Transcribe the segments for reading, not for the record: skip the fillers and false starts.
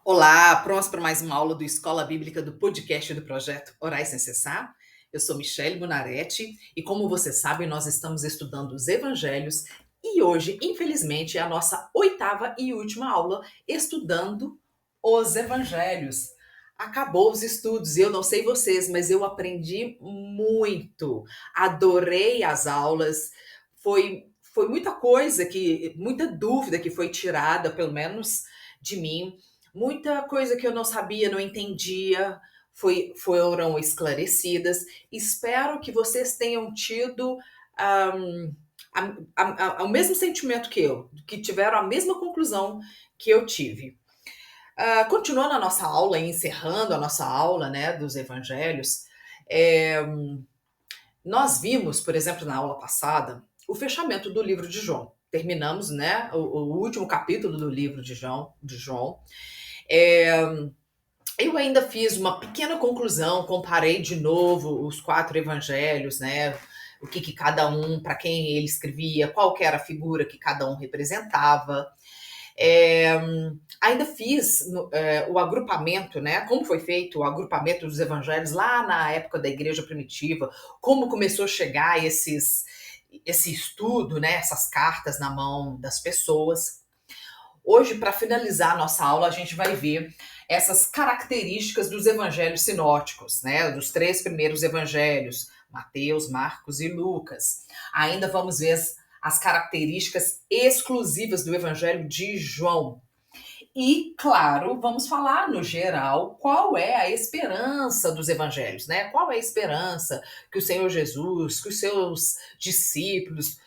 Olá, prontos para mais uma aula do Escola Bíblica do podcast do projeto Orais Sem Cessar? Eu sou Michele Bonaretti e, como você sabe, nós estamos estudando os Evangelhos e hoje, infelizmente, é a nossa oitava e última aula estudando os Evangelhos. Acabou os estudos e eu não sei vocês, mas eu aprendi muito. Adorei as aulas. Foi muita coisa muita dúvida que foi tirada, pelo menos de mim. Muita coisa que eu não sabia, não entendia, foram esclarecidas. Espero que vocês tenham tido o mesmo sentimento que eu, que tiveram a mesma conclusão que eu tive. Continuando a nossa aula, encerrando a nossa aula, né, dos evangelhos, é, nós vimos, por exemplo, na aula passada, o fechamento do livro de João. Terminamos, né, o último capítulo do livro de João. É, eu ainda fiz uma pequena conclusão, comparei de novo os 4 evangelhos, né? O que cada um, para quem ele escrevia, qual que era a figura que cada um representava. É, ainda fiz o agrupamento, né? Como foi feito o agrupamento dos evangelhos lá na época da igreja primitiva, como começou a chegar esse estudo, né? Essas cartas na mão das pessoas. Hoje, para finalizar a nossa aula, a gente vai ver essas características dos evangelhos sinóticos, né? Dos 3 primeiros evangelhos, Mateus, Marcos e Lucas. Ainda vamos ver as características exclusivas do evangelho de João. E, claro, vamos falar no geral qual é a esperança dos evangelhos, né? Qual é a esperança que o Senhor Jesus, que os seus discípulos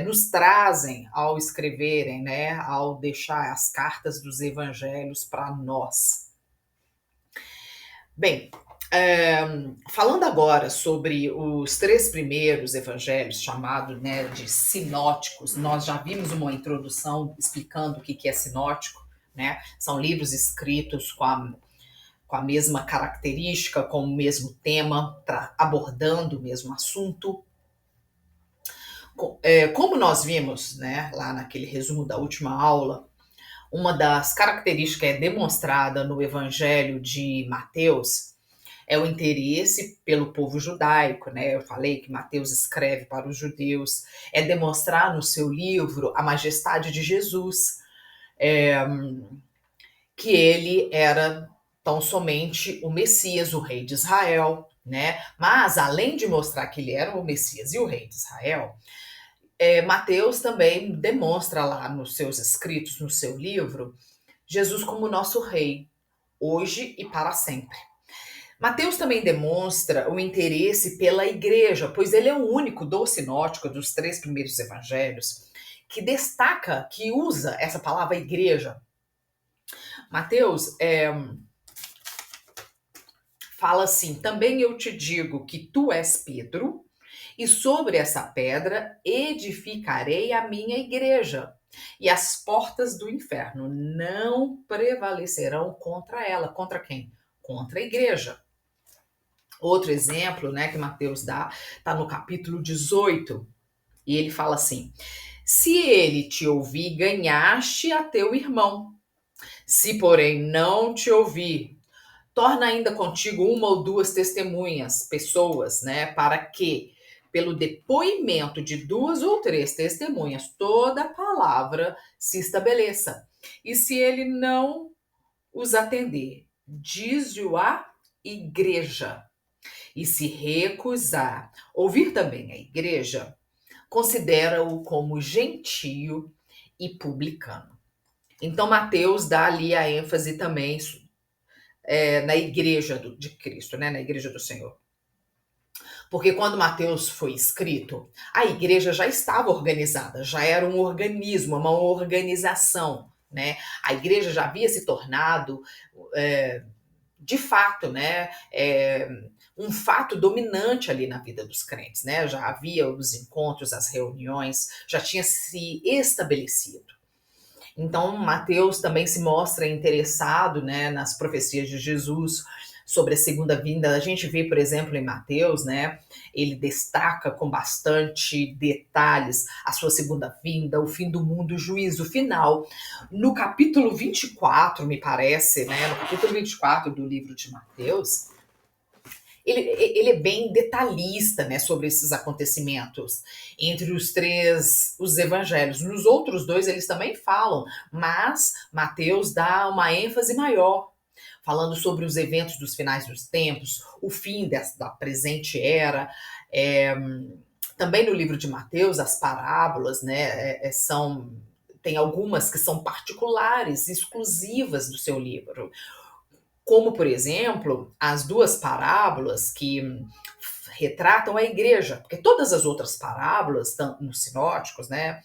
nos trazem ao escreverem, né? Ao deixar as cartas dos evangelhos para nós. Bem, falando agora sobre os 3 primeiros evangelhos, chamados, né, de sinóticos, nós já vimos uma introdução explicando o que é sinótico, né? São livros escritos com a mesma característica, com o mesmo tema, abordando o mesmo assunto. Como nós vimos, né, lá naquele resumo da última aula, uma das características é demonstrada no Evangelho de Mateus é o interesse pelo povo judaico, né? Eu falei que Mateus escreve para os judeus, é demonstrar no seu livro a majestade de Jesus, que ele era tão somente o Messias, o rei de Israel, né? Mas além de mostrar que ele era o Messias e o rei de Israel, Mateus também demonstra lá nos seus escritos, no seu livro, Jesus como nosso rei, hoje e para sempre. Mateus também demonstra o interesse pela igreja, pois ele é o único do sinótico dos 3 primeiros evangelhos que destaca, que usa essa palavra igreja. Mateus fala assim: também eu te digo que tu és Pedro, e sobre essa pedra edificarei a minha igreja, e as portas do inferno não prevalecerão contra ela. Contra quem? Contra a igreja. Outro exemplo, né, que Mateus dá, está no capítulo 18, e ele fala assim: se ele te ouvir, ganhaste a teu irmão. Se, porém, não te ouvir, torna ainda contigo uma ou duas testemunhas, pessoas, né, para que, pelo depoimento de 2 ou 3 testemunhas, toda palavra se estabeleça. E se ele não os atender, diz-o à igreja. E se recusar ouvir também a igreja, considera-o como gentio e publicano. Então, Mateus dá ali a ênfase também na igreja de Cristo, né? Na igreja do Senhor. Porque quando Mateus foi escrito, a igreja já estava organizada, já era um organismo, uma organização, né? A igreja já havia se tornado, de fato, né, um fato dominante ali na vida dos crentes, né? Já havia os encontros, as reuniões, já tinha se estabelecido. Então, Mateus também se mostra interessado, né, nas profecias de Jesus, sobre a segunda vinda. A gente vê, por exemplo, em Mateus, né? Ele destaca com bastante detalhes a sua segunda vinda, o fim do mundo, o juízo final. No capítulo 24, me parece, né? No capítulo 24 do livro de Mateus, ele é bem detalhista, né, sobre esses acontecimentos entre os evangelhos. Nos outros dois eles também falam, mas Mateus dá uma ênfase maior, falando sobre os eventos dos finais dos tempos, o fim da presente era. É, também no livro de Mateus, as parábolas, né, são tem algumas que são particulares, exclusivas do seu livro. Como, por exemplo, as duas parábolas que retratam a igreja, porque todas as outras parábolas, nos sinóticos, né,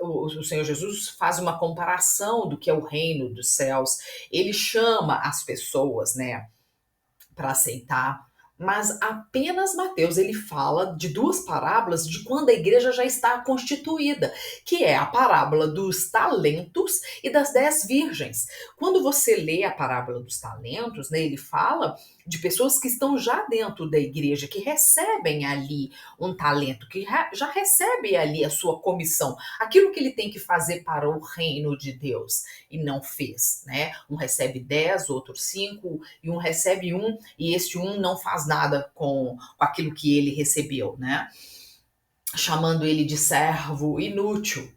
o Senhor Jesus faz uma comparação do que é o reino dos céus. Ele chama as pessoas, né, para aceitar, mas apenas Mateus ele fala de duas parábolas de quando a igreja já está constituída, que é a parábola dos talentos e das 10 virgens. Quando você lê a parábola dos talentos, né, ele fala de pessoas que estão já dentro da igreja, que recebem ali um talento, que já recebe ali a sua comissão, aquilo que ele tem que fazer para o reino de Deus, e não fez, né? Um recebe 10, outro 5, e um recebe 1, e este um não faz nada com aquilo que ele recebeu, né? Chamando ele de servo inútil.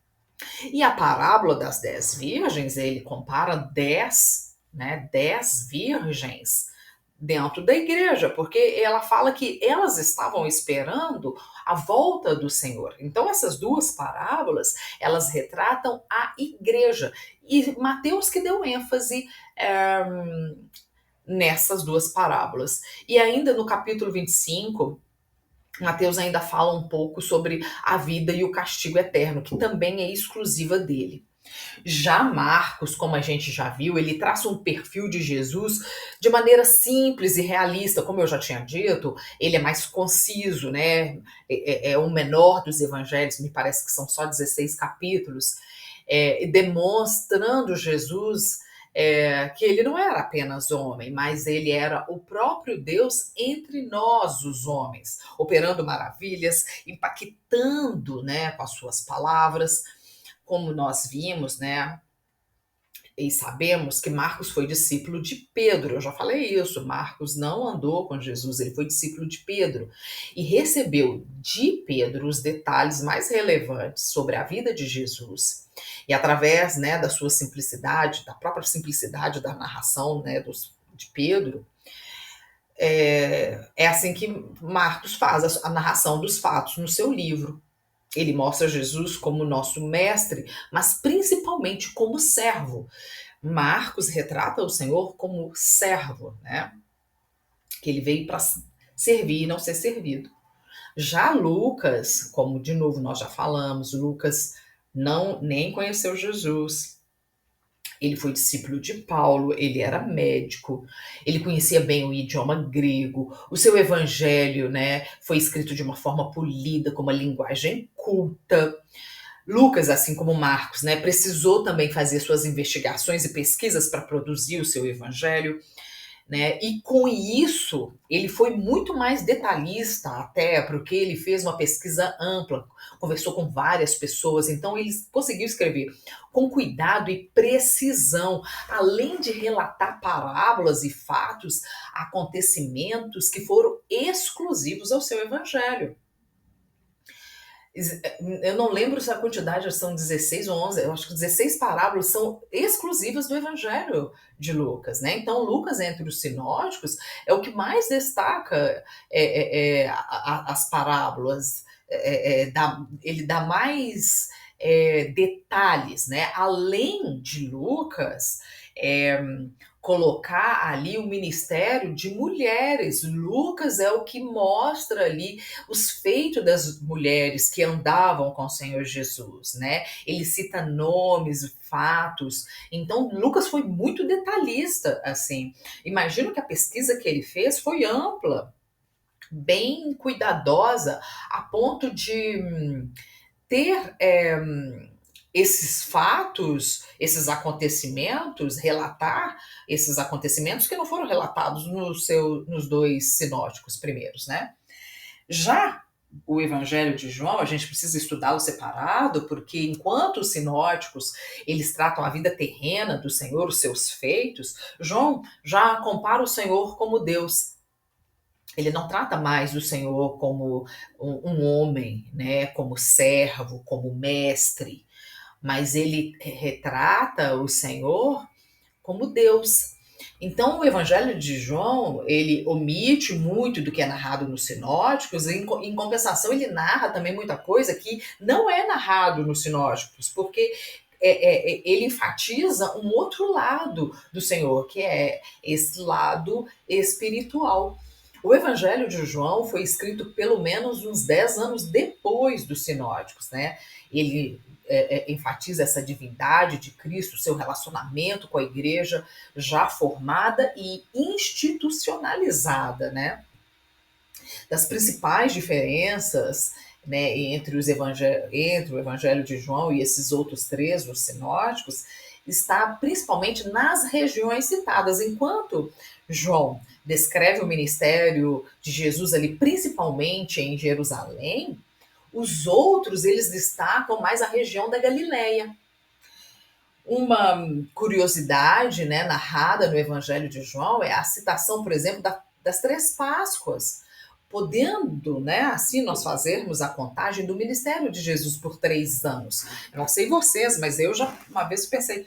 E a parábola das 10 virgens, ele compara 10, né, 10 virgens dentro da igreja, porque ela fala que elas estavam esperando a volta do Senhor. Então essas duas parábolas, elas retratam a igreja. E Mateus que deu ênfase nessas duas parábolas. E ainda no capítulo 25, Mateus ainda fala um pouco sobre a vida e o castigo eterno, que também é exclusiva dele. Já Marcos, como a gente já viu, ele traça um perfil de Jesus de maneira simples e realista, como eu já tinha dito, ele é mais conciso, né? É o menor dos evangelhos, me parece que são só 16 capítulos, demonstrando Jesus que ele não era apenas homem, mas ele era o próprio Deus entre nós, os homens, operando maravilhas, impactando, né, com as suas palavras, como nós vimos, né? E sabemos que Marcos foi discípulo de Pedro. Eu já falei isso. Marcos não andou com Jesus, ele foi discípulo de Pedro e recebeu de Pedro os detalhes mais relevantes sobre a vida de Jesus. E através, né, da sua simplicidade, da própria simplicidade da narração, né, de Pedro, é assim que Marcos faz a narração dos fatos no seu livro. Ele mostra Jesus como nosso mestre, mas principalmente como servo. Marcos retrata o Senhor como servo, né? Que ele veio para servir e não ser servido. Já Lucas, como de novo nós já falamos, Lucas não nem conheceu Jesus. Ele foi discípulo de Paulo, ele era médico, ele conhecia bem o idioma grego, o seu evangelho, né, foi escrito de uma forma polida, com uma linguagem culta. Lucas, assim como Marcos, né, precisou também fazer suas investigações e pesquisas para produzir o seu evangelho, né? E com isso, ele foi muito mais detalhista, até porque ele fez uma pesquisa ampla, conversou com várias pessoas, então ele conseguiu escrever com cuidado e precisão, além de relatar parábolas e fatos, acontecimentos que foram exclusivos ao seu evangelho. Eu não lembro se a quantidade são 16 ou 11, eu acho que 16 parábolas são exclusivas do Evangelho de Lucas, né? Então, Lucas, entre os sinóticos, é o que mais destaca as parábolas, ele dá mais detalhes, né? Além de Lucas, é, colocar ali o ministério de mulheres. Lucas é o que mostra ali os feitos das mulheres que andavam com o Senhor Jesus, né? Ele cita nomes, fatos. Então, Lucas foi muito detalhista, assim. Imagino que a pesquisa que ele fez foi ampla, bem cuidadosa, a ponto de ter esses fatos, esses acontecimentos, relatar esses acontecimentos que não foram relatados nos dois sinóticos primeiros, né? Já o Evangelho de João, a gente precisa estudá-lo separado, porque enquanto os sinóticos, eles tratam a vida terrena do Senhor, os seus feitos, João já compara o Senhor como Deus. Ele não trata mais o Senhor como um homem, né, como servo, como mestre, mas ele retrata o Senhor como Deus. Então, o Evangelho de João, ele omite muito do que é narrado nos sinóticos, e em compensação, ele narra também muita coisa que não é narrado nos sinóticos, porque ele enfatiza um outro lado do Senhor, que é esse lado espiritual. O Evangelho de João foi escrito pelo menos uns 10 anos depois dos sinóticos, né? Ele enfatiza essa divindade de Cristo, seu relacionamento com a igreja já formada e institucionalizada, né? Das principais diferenças, né, entre o Evangelho de João e esses outros três, os sinóticos, está principalmente nas regiões citadas. Enquanto João descreve o ministério de Jesus ali, principalmente em Jerusalém, os outros, eles destacam mais a região da Galileia. Uma curiosidade, né, narrada no Evangelho de João é a citação, por exemplo, das três Páscoas, podendo, né, assim nós fazermos a contagem do ministério de Jesus por 3 anos. Eu não sei vocês, mas eu já uma vez pensei,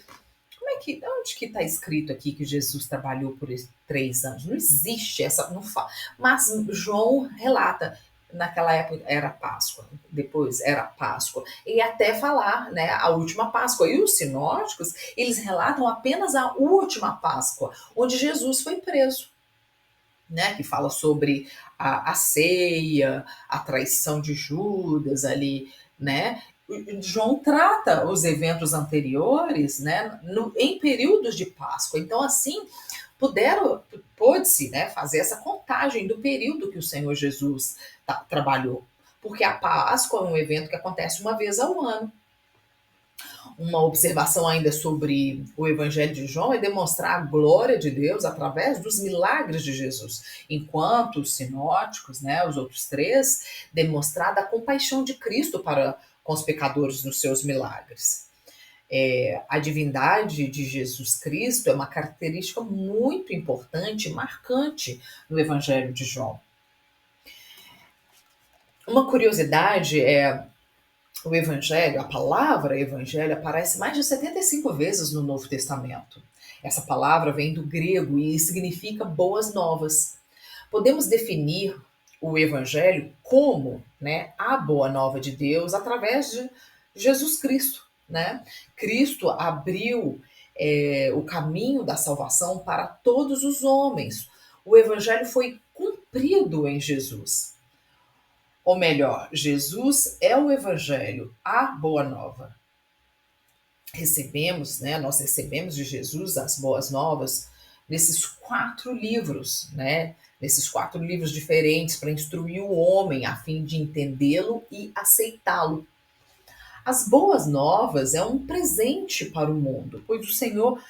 onde que está escrito aqui que Jesus trabalhou por 3 anos? Não existe essa, não fala. Mas João relata, naquela época era Páscoa, depois era Páscoa, e até falar, né, a última Páscoa. E os sinóticos, eles relatam apenas a última Páscoa, onde Jesus foi preso, né, que fala sobre a ceia, a traição de Judas ali, né? João trata os eventos anteriores, né, em períodos de Páscoa. Então, assim, pôde-se, né, fazer essa contagem do período que o Senhor Jesus trabalhou, porque a Páscoa é um evento que acontece uma vez ao ano. Uma observação ainda sobre o Evangelho de João é demonstrar a glória de Deus através dos milagres de Jesus, enquanto os sinóticos, né, os outros três, demonstrar a compaixão de Cristo para com os pecadores nos seus milagres. A divindade de Jesus Cristo é uma característica muito importante, marcante no Evangelho de João. Uma curiosidade é o Evangelho, a palavra Evangelho, aparece mais de 75 vezes no Novo Testamento. Essa palavra vem do grego e significa boas novas. Podemos definir o Evangelho como, né, a boa nova de Deus através de Jesus Cristo, né? Cristo abriu o caminho da salvação para todos os homens. O Evangelho foi cumprido em Jesus. Ou melhor, Jesus é o Evangelho, a Boa Nova. Nós recebemos de Jesus as Boas Novas nesses 4 livros, né? Nesses 4 livros diferentes para instruir o homem a fim de entendê-lo e aceitá-lo. As Boas Novas é um presente para o mundo, pois o Senhor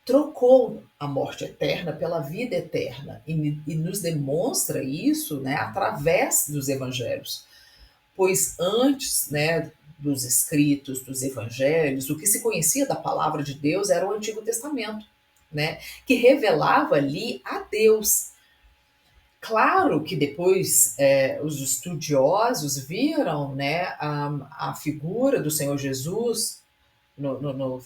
trocou a morte eterna pela vida eterna e nos demonstra isso, né, através dos evangelhos. Pois antes, né, dos escritos dos evangelhos, o que se conhecia da palavra de Deus era o Antigo Testamento, né, que revelava ali a Deus. Claro que depois os estudiosos viram, né, a figura do Senhor Jesus no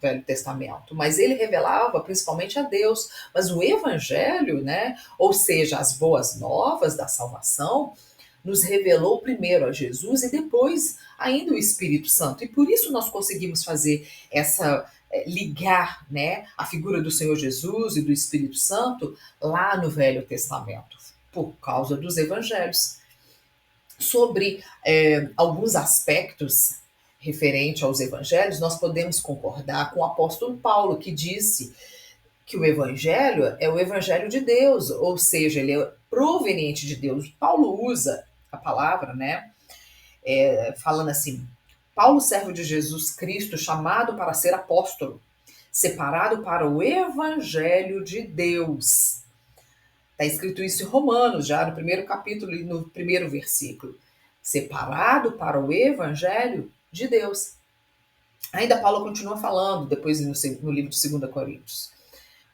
Velho Testamento, mas ele revelava principalmente a Deus. Mas o Evangelho, né, ou seja, as boas novas da salvação, nos revelou primeiro a Jesus e depois ainda o Espírito Santo. E por isso nós conseguimos fazer essa ligar, né, a figura do Senhor Jesus e do Espírito Santo lá no Velho Testamento, por causa dos evangelhos. Sobre alguns aspectos referente aos evangelhos, nós podemos concordar com o apóstolo Paulo, que disse que o evangelho é o evangelho de Deus, ou seja, ele é proveniente de Deus. Paulo usa a palavra, né, falando assim: Paulo, servo de Jesus Cristo, chamado para ser apóstolo, separado para o evangelho de Deus. Está escrito isso em Romanos, já no primeiro capítulo e no primeiro versículo. Separado para o evangelho de Deus. Ainda Paulo continua falando, depois no livro de 2 Coríntios.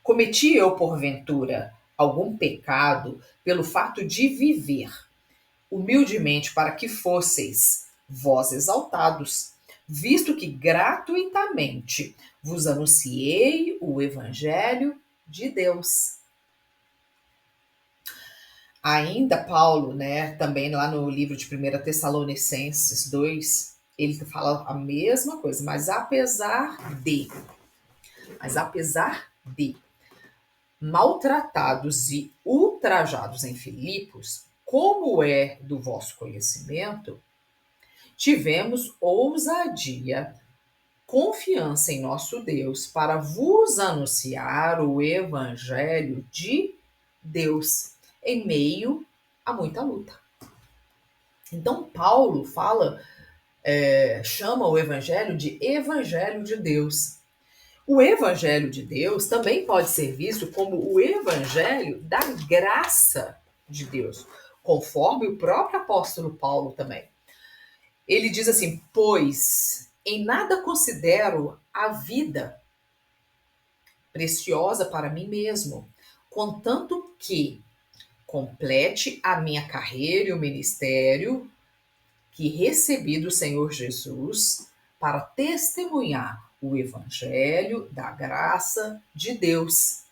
Cometi eu, porventura, algum pecado pelo fato de viver humildemente para que fosseis vós exaltados, visto que gratuitamente vos anunciei o evangelho de Deus. Ainda Paulo, né, também lá no livro de 1 Tessalonicenses 2, ele fala a mesma coisa, mas apesar de maltratados e ultrajados em Filipos, como é do vosso conhecimento, tivemos ousadia, confiança em nosso Deus para vos anunciar o evangelho de Deus em meio a muita luta. Então Paulo chama o evangelho de Deus. O evangelho de Deus também pode ser visto como o evangelho da graça de Deus, conforme o próprio apóstolo Paulo também. Ele diz assim: pois em nada considero a vida preciosa para mim mesmo, contanto que complete a minha carreira e o ministério que recebi do Senhor Jesus para testemunhar o evangelho da graça de Deus.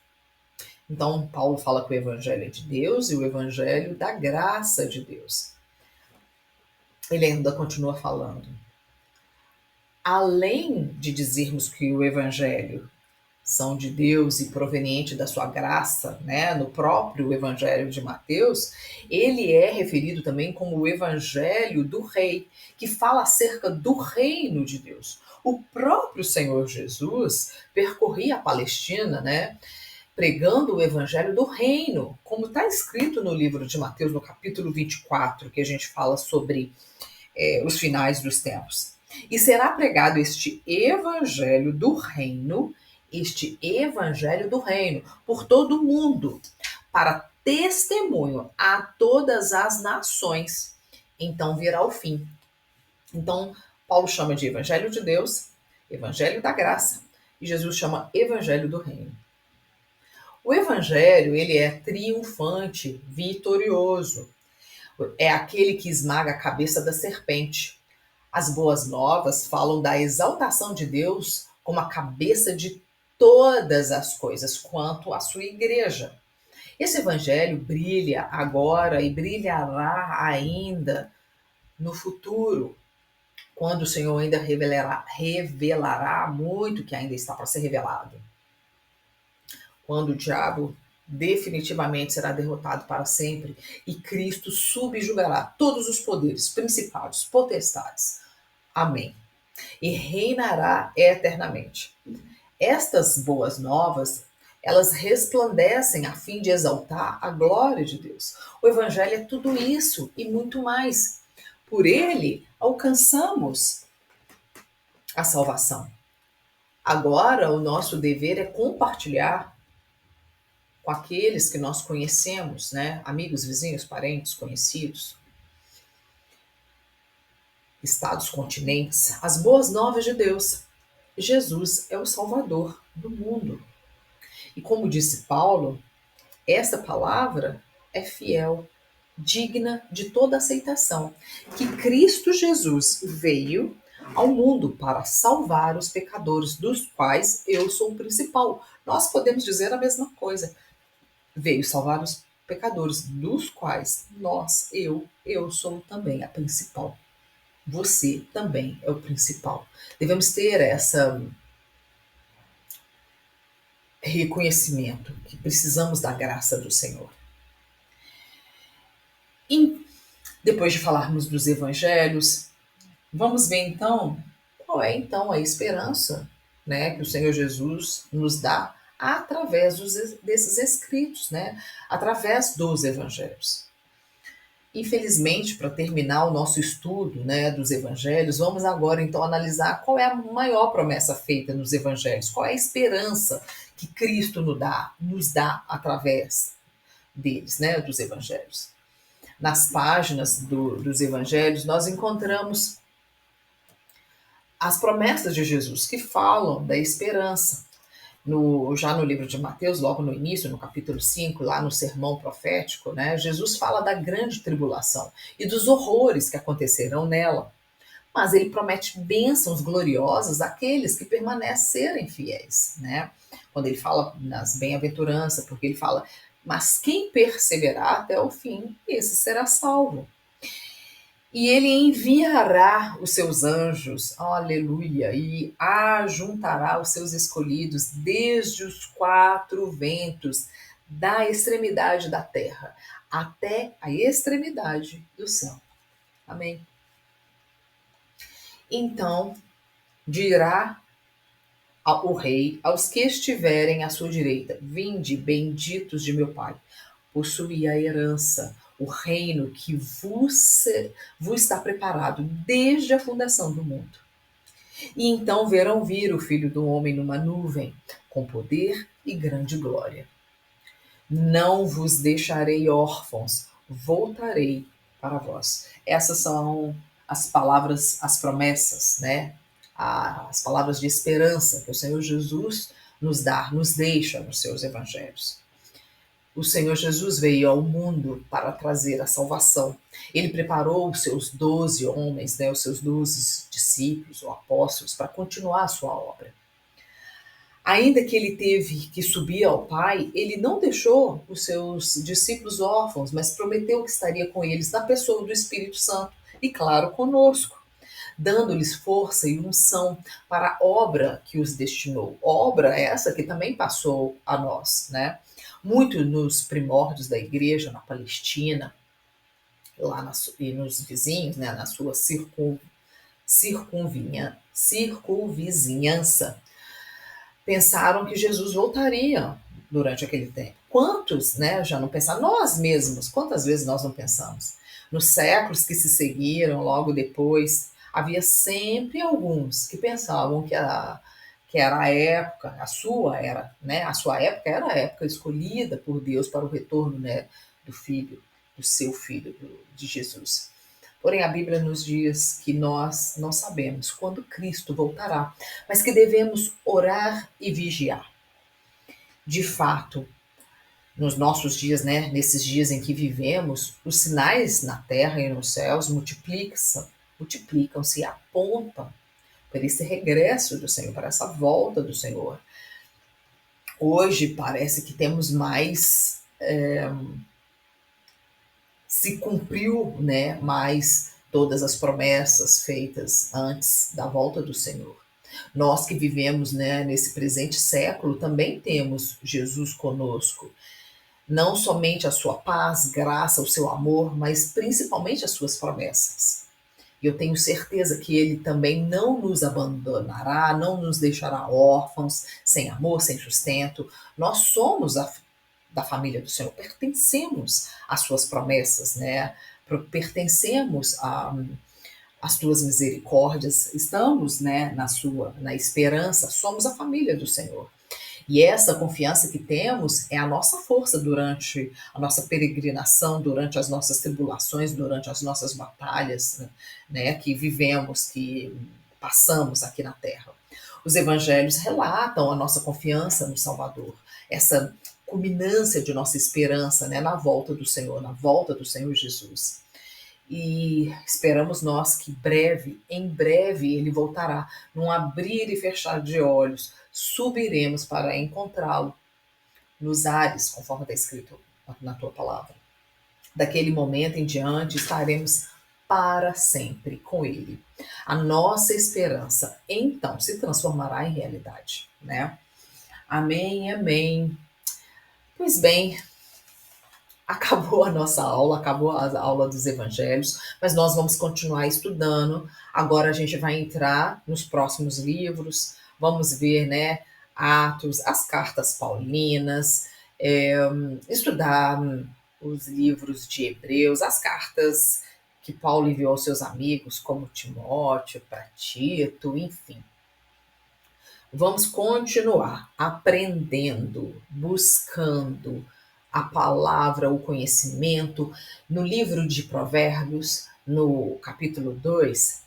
Então, Paulo fala que o evangelho é de Deus e o evangelho da graça de Deus. Ele ainda continua falando. Além de dizermos que o evangelho são de Deus e proveniente da sua graça, né, no próprio evangelho de Mateus, ele é referido também como o evangelho do rei, que fala acerca do reino de Deus. O próprio Senhor Jesus percorria a Palestina, né, pregando o evangelho do reino, como está escrito no livro de Mateus, no capítulo 24, que a gente fala sobre os finais dos tempos. E será pregado este evangelho do reino, por todo o mundo, para testemunho a todas as nações. Então virá o fim. Então, Paulo chama de evangelho de Deus, evangelho da graça, e Jesus chama evangelho do reino. O evangelho, ele é triunfante, vitorioso. É aquele que esmaga a cabeça da serpente. As boas novas falam da exaltação de Deus como a cabeça de todas as coisas, quanto à sua igreja. Esse evangelho brilha agora e brilhará ainda no futuro, quando o Senhor ainda revelará muito que ainda está para ser revelado. Quando o diabo definitivamente será derrotado para sempre e Cristo subjugará todos os poderes, principados, potestades. Amém. E reinará eternamente. Estas boas novas, elas resplandecem a fim de exaltar a glória de Deus. O evangelho é tudo isso e muito mais. Por ele alcançamos a salvação. Agora o nosso dever é compartilhar com aqueles que nós conhecemos, né? Amigos, vizinhos, parentes, conhecidos, estados, continentes, as boas novas de Deus. Jesus é o Salvador do mundo. E como disse Paulo, essa palavra é fiel, digna de toda aceitação, que Cristo Jesus veio ao mundo para salvar os pecadores, dos quais eu sou o principal. Nós podemos dizer a mesma coisa. Veio salvar os pecadores, dos quais eu sou também a principal. Você também é o principal. Devemos ter essa reconhecimento que precisamos da graça do Senhor. E depois de falarmos dos evangelhos, vamos ver então qual é então a esperança, né, que o Senhor Jesus nos dá através desses escritos, né, através dos evangelhos. Infelizmente, para terminar o nosso estudo, né, dos evangelhos, vamos agora então analisar qual é a maior promessa feita nos evangelhos, qual é a esperança que Cristo nos dá através deles, né, dos evangelhos. Nas páginas dos evangelhos, nós encontramos as promessas de Jesus que falam da esperança. Já no livro de Mateus, logo no início, no capítulo 5, lá no sermão profético, né, Jesus fala da grande tribulação e dos horrores que acontecerão nela. Mas ele promete bênçãos gloriosas àqueles que permanecerem fiéis, né? Quando ele fala nas bem-aventuranças, porque ele fala, mas quem perseverar até o fim, esse será salvo. E ele enviará os seus anjos, aleluia, e ajuntará os seus escolhidos desde os quatro ventos da extremidade da terra até a extremidade do céu. Amém. Então dirá o rei aos que estiverem à sua direita: vinde, benditos de meu pai, possuí a herança, o reino que vos está preparado desde a fundação do mundo. E então verão vir o Filho do Homem numa nuvem, com poder e grande glória. Não vos deixarei órfãos, voltarei para vós. Essas são as palavras, as promessas, né? As palavras de esperança que o Senhor Jesus nos dá, nos deixa nos seus evangelhos. O Senhor Jesus veio ao mundo para trazer a salvação. Ele preparou os seus 12 homens, né, os seus 12 discípulos ou apóstolos, para continuar a sua obra. Ainda que ele teve que subir ao Pai, ele não deixou os seus discípulos órfãos, mas prometeu que estaria com eles na pessoa do Espírito Santo e, claro, conosco, dando-lhes força e unção para a obra que os destinou. Obra essa que também passou a nós, né? Muito nos primórdios da igreja, na Palestina, e nos vizinhos, né, na sua circunvizinhança, pensaram que Jesus voltaria durante aquele tempo. Quantos, né, já não pensaram? Nós mesmos, quantas vezes nós não pensamos? Nos séculos que se seguiram, logo depois, havia sempre alguns que pensavam que era a época, a sua época era a época escolhida por Deus para o retorno, né, do seu filho, de Jesus. Porém, a Bíblia nos diz que nós não sabemos quando Cristo voltará, mas que devemos orar e vigiar. De fato, nos nossos dias, né, nesses dias em que vivemos, os sinais na terra e nos céus multiplicam-se e apontam para esse regresso do Senhor, para essa volta do Senhor. Hoje parece que temos mais se cumpriu, né, mais todas as promessas feitas antes da volta do Senhor. Nós que vivemos, né, nesse presente século também temos Jesus conosco. Não somente a sua paz, graça, o seu amor, mas principalmente as suas promessas. E eu tenho certeza que ele também não nos abandonará, não nos deixará órfãos, sem amor, sem sustento. Nós somos da família do Senhor, pertencemos às suas promessas, né? Pertencemos às tuas misericórdias, estamos, né, na esperança, somos a família do Senhor. E essa confiança que temos é a nossa força durante a nossa peregrinação, durante as nossas tribulações, durante as nossas batalhas, né, que vivemos, que passamos aqui na Terra. Os evangelhos relatam a nossa confiança no Salvador, essa culminância de nossa esperança, né, na volta do Senhor, na volta do Senhor Jesus. E esperamos nós que em breve ele voltará, num abrir e fechar de olhos, subiremos para encontrá-lo nos ares, conforme está escrito na tua palavra. Daquele momento em diante estaremos para sempre com ele. A nossa esperança então se transformará em realidade, né? Amém, amém. Pois bem, acabou a nossa aula, acabou a aula dos evangelhos, mas nós vamos continuar estudando. Agora a gente vai entrar nos próximos livros, vamos ver, né, Atos, as cartas paulinas, estudar os livros de Hebreus, as cartas que Paulo enviou aos seus amigos, como Timóteo, para Tito, enfim. Vamos continuar aprendendo, buscando a palavra, o conhecimento. No livro de Provérbios, no capítulo 2,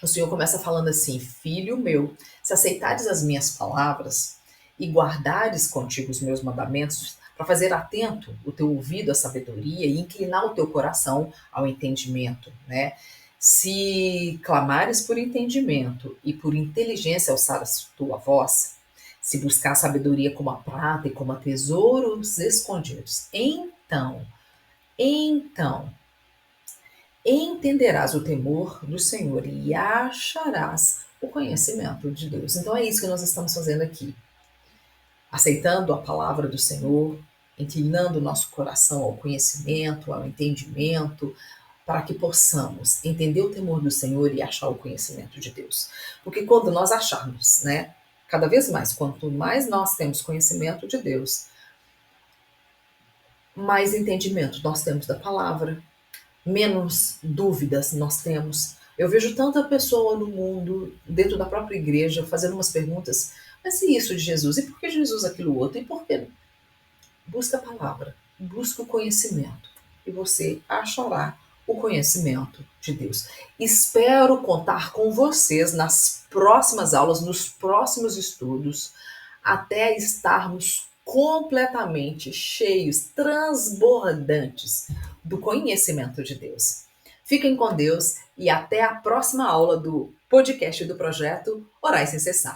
o Senhor começa falando assim: Filho meu, se aceitares as minhas palavras e guardares contigo os meus mandamentos, para fazer atento o teu ouvido à sabedoria e inclinar o teu coração ao entendimento, né? Se clamares por entendimento e por inteligência alçares tua voz, se buscar a sabedoria como a prata e como a tesouros escondidos, então entenderás o temor do Senhor e acharás o conhecimento de Deus. Então é isso que nós estamos fazendo aqui. Aceitando a palavra do Senhor, inclinando o nosso coração ao conhecimento, ao entendimento, para que possamos entender o temor do Senhor e achar o conhecimento de Deus. Porque quando nós acharmos, né, cada vez mais, quanto mais nós temos conhecimento de Deus, mais entendimento nós temos da palavra, menos dúvidas nós temos. Eu vejo tanta pessoa no mundo, dentro da própria igreja, fazendo umas perguntas, mas e isso de Jesus? E por que Jesus aquilo outro? E por que? Busca a palavra, busca o conhecimento e você achará o conhecimento de Deus. Espero contar com vocês nas próximas aulas, nos próximos estudos, até estarmos completamente cheios, transbordantes do conhecimento de Deus. Fiquem com Deus e até a próxima aula do podcast do projeto Orai Sem Cessar.